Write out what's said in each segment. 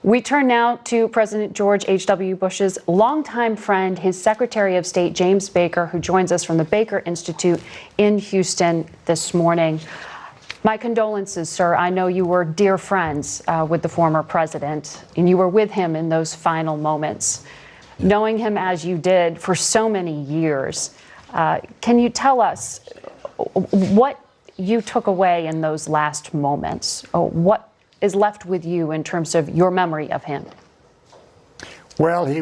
We turn now to President George H.W. Bush's longtime friend, his Secretary of State, James Baker, who joins us from the Baker Institute in Houston this morning. My condolences, sir. I know you were dear friends with the former president, and you were with him in those final moments. Knowing him as you did for so many years, can you tell us what you took away in those last moments? What is left with you in terms of your memory of him? Well, he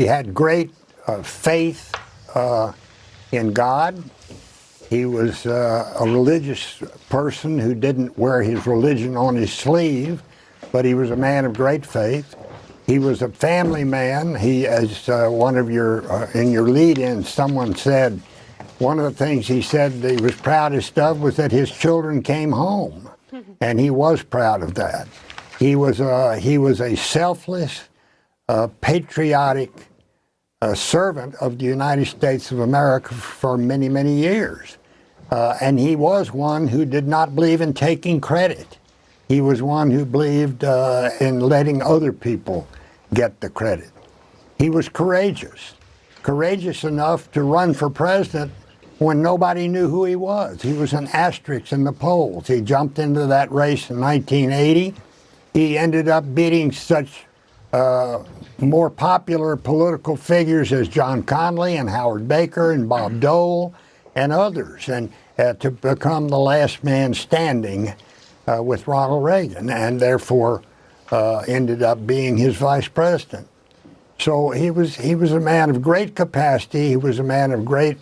had great faith in God. He was a religious person who didn't wear his religion on his sleeve, but he was a man of great faith. He was a family man. He, as one of your, in your lead-in, someone said, one of the things he said that he was proudest of was that his children came home. And he was proud of that. He was a selfless, patriotic servant of the United States of America for many, many years. And he was one who did not believe in taking credit. He was one who believed in letting other people get the credit. He was courageous enough to run for president when nobody knew who he was. He was an asterisk in the polls. He jumped into that race in 1980. He ended up beating such more popular political figures as John Connally and Howard Baker and Bob Dole and others, and to become the last man standing with Ronald Reagan, and therefore ended up being his vice president. So he was a man of great capacity. He was a man of great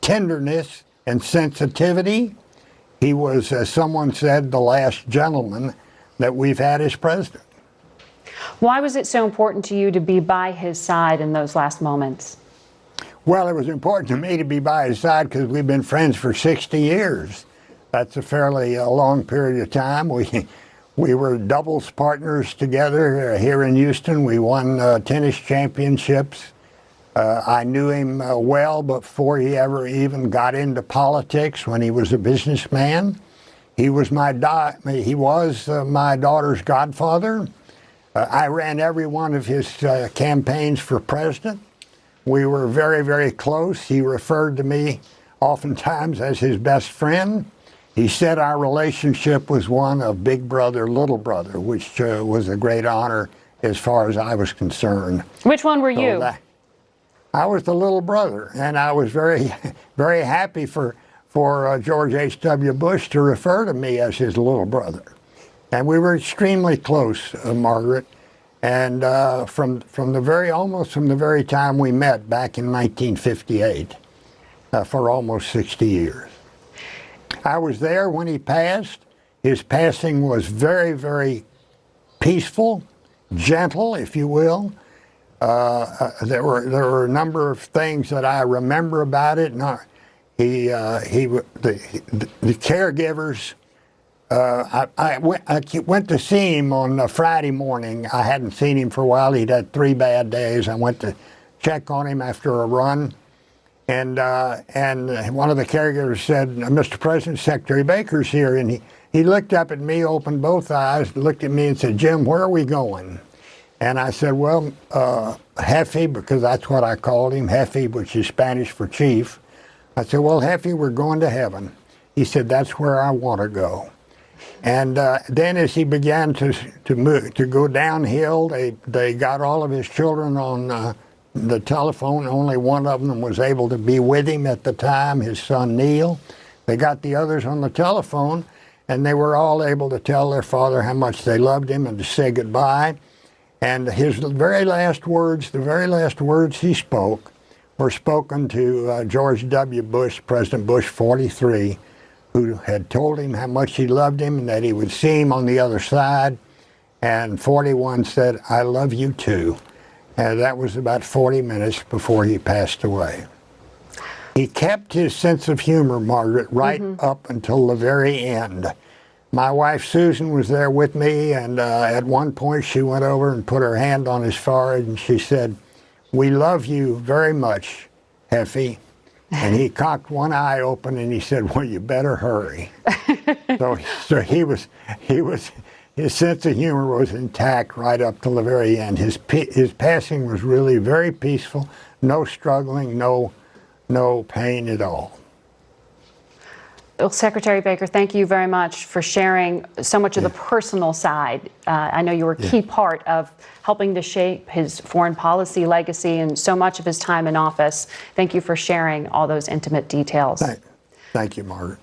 tenderness and sensitivity. He was, as someone said, the last gentleman that we've had as president. Why was it so important to you to be by his side in those last moments? Well, it was important to me to be by his side because we've been friends for 60 years. That's a fairly long period of time. We were doubles partners together here in Houston. We won tennis championships. I knew him well before he ever even got into politics when he was a businessman. He was my daughter's godfather. I ran every one of his campaigns for president. We were very, very close. He referred to me oftentimes as his best friend. He said our relationship was one of big brother, little brother, which was a great honor as far as I was concerned. Which one were you? I was the little brother, and I was very, very happy for George H.W. Bush to refer to me as his little brother. And we were extremely close, Margaret, and almost from the very time we met back in 1958, for almost 60 years. I was there when he passed. His passing was very, very peaceful, gentle, if you will. There were a number of things that I remember about it. The caregivers. I went to see him on a Friday morning. I hadn't seen him for a while. He'd had 3 bad days. I went to check on him after a run, and one of the caregivers said, "Mr. President, Secretary Baker's here." And he looked up at me, opened both eyes, looked at me, and said, "Jim, where are we going?" And I said, "Well, Jefe," because that's what I called him, Jefe, which is Spanish for chief. I said, "Well, Jefe, we're going to heaven." He said, "That's where I want to go." And then as he began to go downhill, they got all of his children on the telephone. Only one of them was able to be with him at the time, his son Neil. They got the others on the telephone, and they were all able to tell their father how much they loved him and to say goodbye. And his very last words, the very last words he spoke, were spoken to George W. Bush, President Bush 43, who had told him how much he loved him and that he would see him on the other side. And 41 said, "I love you too." And that was about 40 minutes before he passed away. He kept his sense of humor, Margaret, right up until the very end. My wife Susan was there with me, and at one point she went over and put her hand on his forehead and she said, "We love you very much, Jefe, And he cocked one eye open and he said, "Well, you better hurry." so his sense of humor was intact right up till the very end. His passing was really very peaceful, no struggling, no pain at all. Well, Secretary Baker, thank you very much for sharing so much of the personal side. I know you were a key part of helping to shape his foreign policy legacy and so much of his time in office. Thank you for sharing all those intimate details. Thank you, Margaret.